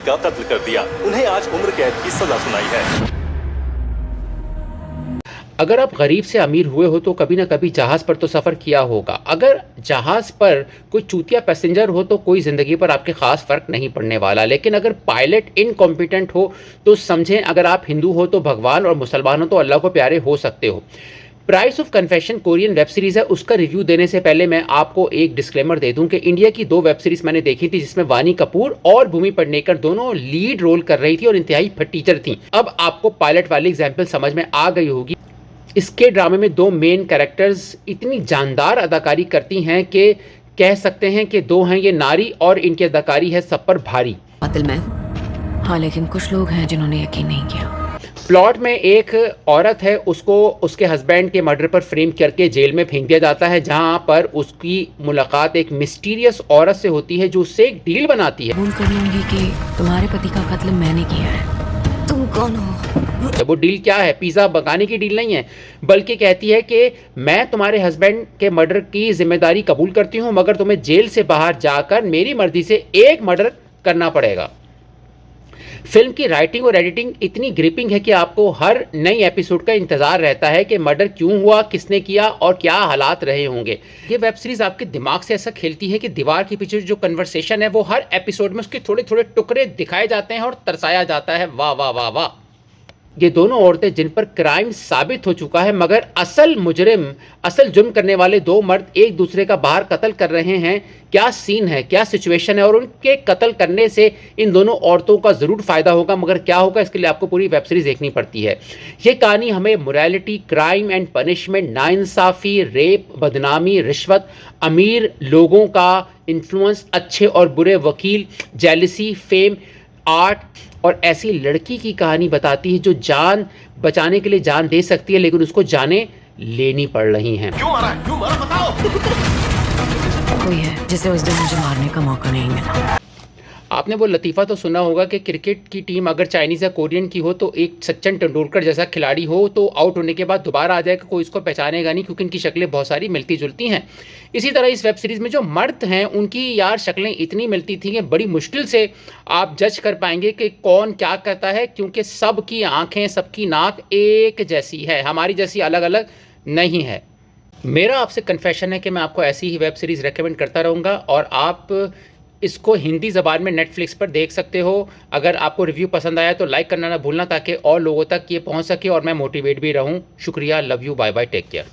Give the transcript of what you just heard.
का कत्ल कर दिया। उन्हें आज उम्र कैद की सजा सुनाई है। अगर आप गरीब से अमीर हुए हो तो कभी ना कभी जहाज़ पर तो सफ़र किया होगा। अगर जहाज़ पर कोई चूतिया पैसेंजर हो तो कोई ज़िंदगी पर आपके ख़ास फ़र्क नहीं पड़ने वाला, लेकिन अगर पायलट इनकॉम्पिटेंट हो तो समझें, अगर आप हिंदू हो तो भगवान और मुसलमान हो तो अल्लाह को प्यारे हो सकते हो। Price of confession Korean web series है, उसका रिव्यू देने से पहले मैं आपको एक डिस्क्लेमर दे दूं कि इंडिया की 2 वेब सीरीज़ मैंने देखी थी जिसमें वानी कपूर और भूमि पेडनेकर दोनों लीड रोल कर रही थी और इंतहाई टीचर थी। अब आपको पायलट वाली एग्जाम्पल समझ में आ गई होगी। इसके ड्रामे में 2 मेन कैरेक्टर्स इतनी जानदार अदाकारी करती हैं कि कह सकते हैं कि 2 हैं ये नारी, और इनकी अदाकारी है सब पर भारी। कातिल मैं, हाँ, लेकिन कुछ लोग हैं जिन्होंने यकीन नहीं किया। प्लॉट में एक औरत है, उसको उसके हस्बैंड के मर्डर पर फ्रेम करके जेल में फेंक दिया जाता है, जहां पर उसकी मुलाकात एक मिस्टीरियस औरत से होती है जो उससे एक डील बनाती है। कबूल कर लूंगी कि तुम्हारे पति का कत्ल मैंने किया है। तुम कौन हो? वो डील क्या है? पिज़्ज़ा पकाने की डील नहीं है, बल्कि कहती है कि मैं तुम्हारे हस्बैंड के मर्डर की जिम्मेदारी कबूल करती हूँ, मगर तुम्हें जेल से बाहर जाकर मेरी मर्जी से एक मर्डर करना पड़ेगा। फिल्म की राइटिंग और एडिटिंग इतनी ग्रिपिंग है कि आपको हर नई एपिसोड का इंतजार रहता है कि मर्डर क्यों हुआ, किसने किया और क्या हालात रहे होंगे। ये वेब सीरीज आपके दिमाग से ऐसा खेलती है कि दीवार के पीछे जो कन्वर्सेशन है वो हर एपिसोड में उसके थोड़े थोड़े टुकड़े दिखाए जाते हैं और तरसाया जाता है। वाह वाह वाह वाह। ये दोनों औरतें जिन पर क्राइम साबित हो चुका है, मगर असल मुजरिम, असल जुर्म करने वाले 2 मर्द एक दूसरे का बाहर कत्ल कर रहे हैं। क्या सीन है, क्या सिचुएशन है, और उनके कत्ल करने से इन दोनों औरतों का ज़रूर फ़ायदा होगा, मगर क्या होगा इसके लिए आपको पूरी वेब सीरीज़ देखनी पड़ती है। ये कहानी हमें मोरालिटी, क्राइम एंड पनिशमेंट, नाइंसाफ़ी, रेप, बदनामी, रिश्वत, अमीर लोगों का इन्फ्लुएंस, अच्छे और बुरे वकील, जेलसी, फेम, आर्ट और ऐसी लड़की की कहानी बताती है जो जान बचाने के लिए जान दे सकती है, लेकिन उसको जाने लेनी पड़ रही हैं। क्यों आ रहा है? क्यों मारा बताओ। कोई है जिसे उस दिन मुझे मारने का मौका नहीं मिला। आपने वो लतीफ़ा तो सुना होगा कि क्रिकेट की टीम अगर चाइनीज़ या कोरियन की हो तो एक सचिन तेंदुलकर जैसा खिलाड़ी हो तो आउट होने के बाद दोबारा आ जाएगा, कोई इसको पहचानेगा नहीं, क्योंकि इनकी शक्लें बहुत सारी मिलती जुलती हैं। इसी तरह इस वेब सीरीज़ में जो मर्द हैं उनकी यार शक्लें इतनी मिलती थी कि बड़ी मुश्किल से आप जज कर पाएंगे कि कौन क्या करता है, क्योंकि सबकी आँखें, सबकी नाक एक जैसी है, हमारी जैसी अलग अलग नहीं है। मेरा आपसे कन्फेशन है कि मैं आपको ऐसी ही वेब सीरीज़ रेकमेंड करता रहूँगा, और आप इसको हिंदी ज़बान में नेटफ्लिक्स पर देख सकते हो। अगर आपको रिव्यू पसंद आया तो लाइक करना ना भूलना, ताकि और लोगों तक ये पहुंच सके और मैं मोटिवेट भी रहूं। शुक्रिया, love you, bye bye, take care.